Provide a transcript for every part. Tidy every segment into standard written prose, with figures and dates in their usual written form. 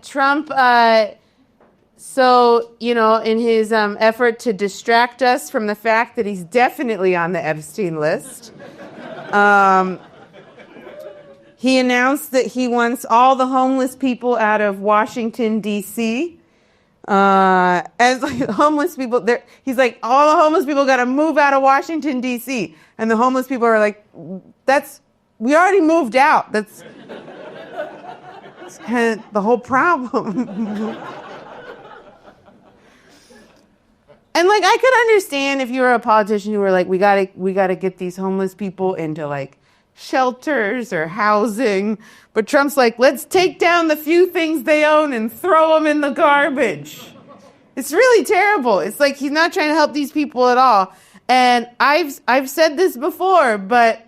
Trump, in his effort to distract us from the fact that he's definitely on the Epstein list, he announced that he wants all the homeless people out of Washington, D.C. As like homeless people, he's like, all the homeless people got to move out of Washington, D.C. And the homeless people are like, we already moved out. That's kind of the whole problem. And like, I could understand if you were a politician who were like, we gotta get these homeless people into like shelters or housing. But Trump's like, let's take down the few things they own and throw them in the garbage. It's really terrible. It's like he's not trying to help these people at all. And I've said this before, but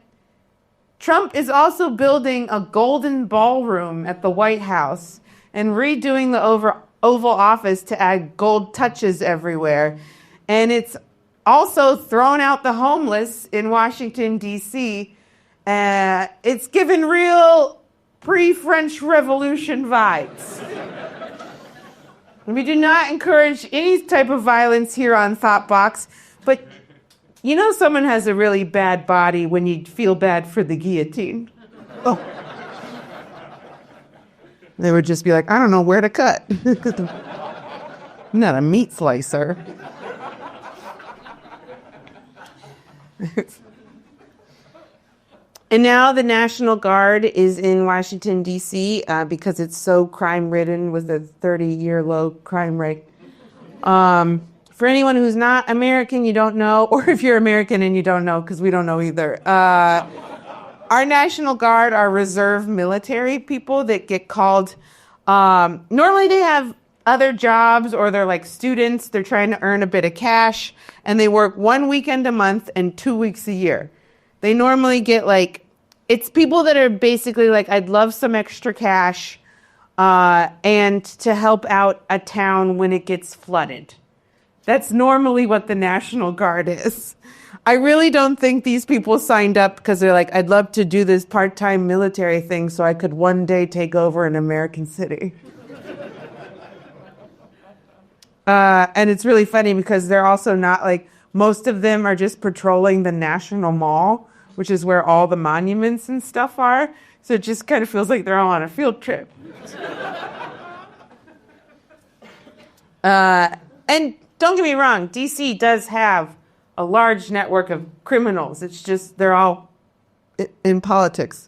Trump is also building a golden ballroom at the White House and redoing the Oval Office to add gold touches everywhere. And it's also thrown out the homeless in Washington, D.C. It's given real pre-French Revolution vibes. We do not encourage any type of violence here on ThoughtBox, but you know someone has a really bad body when you feel bad for the guillotine. Oh. They would just be like, I don't know where to cut. I'm not a meat slicer. And now the National Guard is in Washington, D.C. Because it's so crime-ridden with a 30-year low crime rate. For anyone who's not American, you don't know, or if you're American and you don't know, because we don't know either. Our National Guard are reserve military people that get called. Normally they have other jobs or they're like students. They're trying to earn a bit of cash, and they work 1 weekend a month and 2 weeks a year. They normally get it's people that are basically like, I'd love some extra cash and to help out a town when it gets flooded. That's normally what the National Guard is. I really don't think these people signed up because they're like, I'd love to do this part-time military thing so I could one day take over an American city. And it's really funny because they're also not most of them are just patrolling the National Mall, which is where all the monuments and stuff are. So it just kind of feels like they're all on a field trip. And don't get me wrong, D.C. does have a large network of criminals. It's just they're all in politics.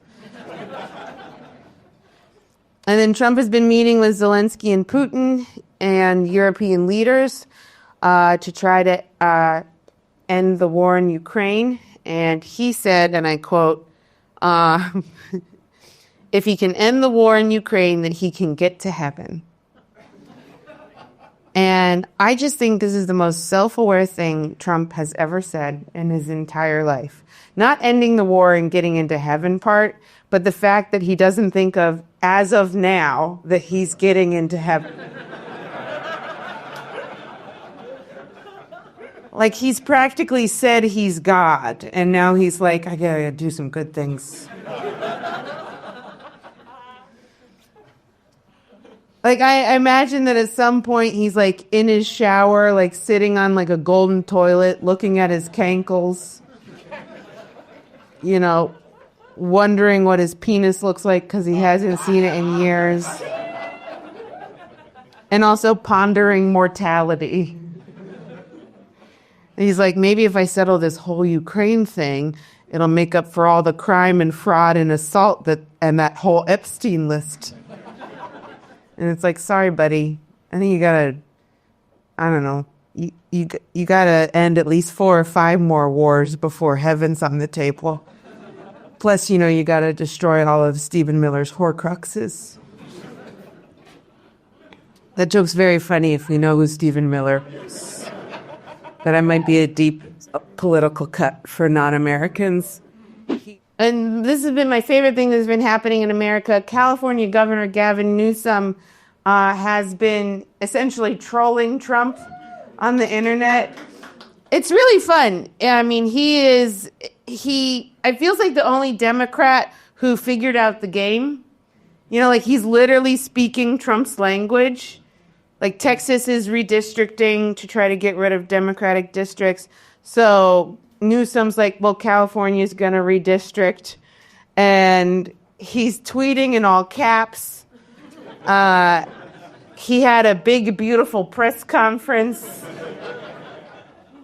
And then Trump has been meeting with Zelensky and Putin and European leaders to try to end the war in Ukraine. And he said, and I quote, if he can end the war in Ukraine, then he can get to heaven. And I just think this is the most self-aware thing Trump has ever said in his entire life. Not ending the war and getting into heaven part, but the fact that he doesn't think of, as of now, that he's getting into heaven. Like, he's practically said he's God, and now he's like, I gotta do some good things. Like, I imagine that at some point he's, in his shower, sitting on, a golden toilet, looking at his cankles, wondering what his penis looks like because he hasn't seen it in years. And also pondering mortality. And he's like, maybe if I settle this whole Ukraine thing, it'll make up for all the crime and fraud and assault and that whole Epstein list. And it's like, sorry, buddy. I think you gotta, I don't know, you gotta end at least 4 or 5 more wars before heaven's on the table. Plus, you gotta destroy all of Stephen Miller's Horcruxes. That joke's very funny if we know who Stephen Miller is. That might be a deep political cut for non-Americans. And this has been my favorite thing that's been happening in America. California Governor Gavin Newsom has been essentially trolling Trump on the internet. It's really fun. I mean, it feels like the only Democrat who figured out the game. Like he's literally speaking Trump's language. Like Texas is redistricting to try to get rid of Democratic districts. So Newsom's like, well, California's going to redistrict. And he's tweeting in all caps. He had a big, beautiful press conference.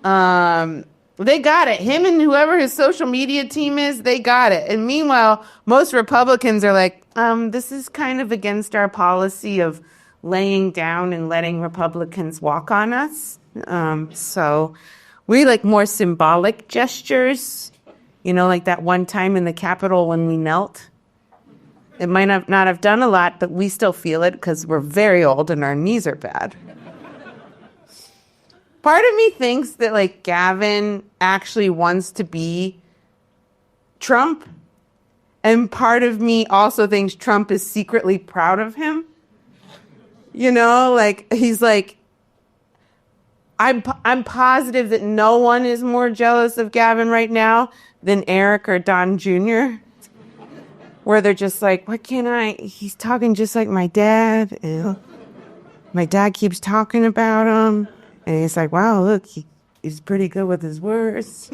They got it. Him and whoever his social media team is, they got it. And meanwhile, most Republicans are like, this is kind of against our policy of laying down and letting Republicans walk on us. So we like more symbolic gestures, like that one time in the Capitol when we knelt. It might not have done a lot, but we still feel it because we're very old and our knees are bad. Part of me thinks that like Gavin actually wants to be Trump. And part of me also thinks Trump is secretly proud of him. Like he's like, I'm positive that no one is more jealous of Gavin right now than Eric or Don Jr., where they're just like, he's talking just like my dad. Ew. My dad keeps talking about him. And he's like, wow, look, he's pretty good with his words.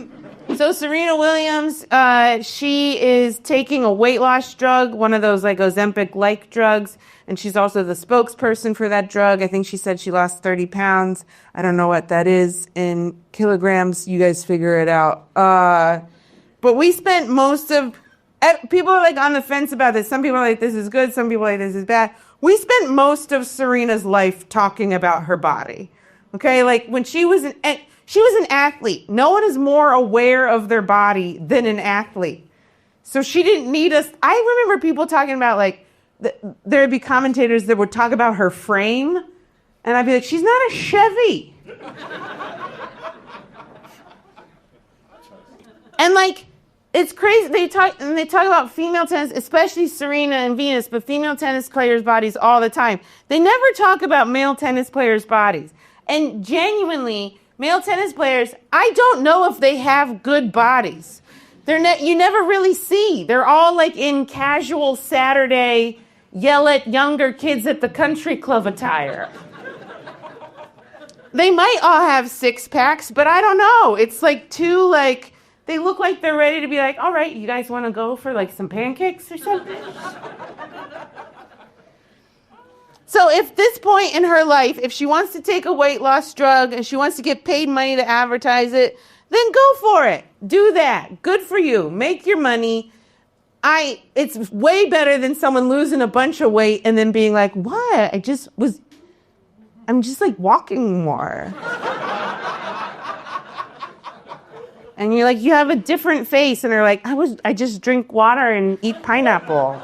So Serena Williams, she is taking a weight loss drug, one of those like Ozempic-like drugs. And she's also the spokesperson for that drug. I think she said she lost 30 pounds. I don't know what that is in kilograms. You guys figure it out. But we spent people are like on the fence about this. Some people are like, this is good. Some people are like, this is bad. We spent most of Serena's life talking about her body. Okay, like when she was an athlete. No one is more aware of their body than an athlete. So she didn't need us. I remember people talking about like, there'd be commentators that would talk about her frame. And I'd be like, she's not a Chevy. And like, it's crazy. They talk about female tennis, especially Serena and Venus, but female tennis players' bodies all the time. They never talk about male tennis players' bodies. And genuinely, male tennis players, I don't know if they have good bodies. You never really see. They're all like in casual Saturday, yell at younger kids at the country club attire. They might all have six packs, but I don't know. It's like they look like they're ready to be like, all right, you guys want to go for like some pancakes or something? So if this point in her life, if she wants to take a weight loss drug and she wants to get paid money to advertise it, then go for it. Do that. Good for you. Make your money. It's way better than someone losing a bunch of weight and then being like, what? I'm just like walking more. And you're like, you have a different face. And they're like, I just drink water and eat pineapple.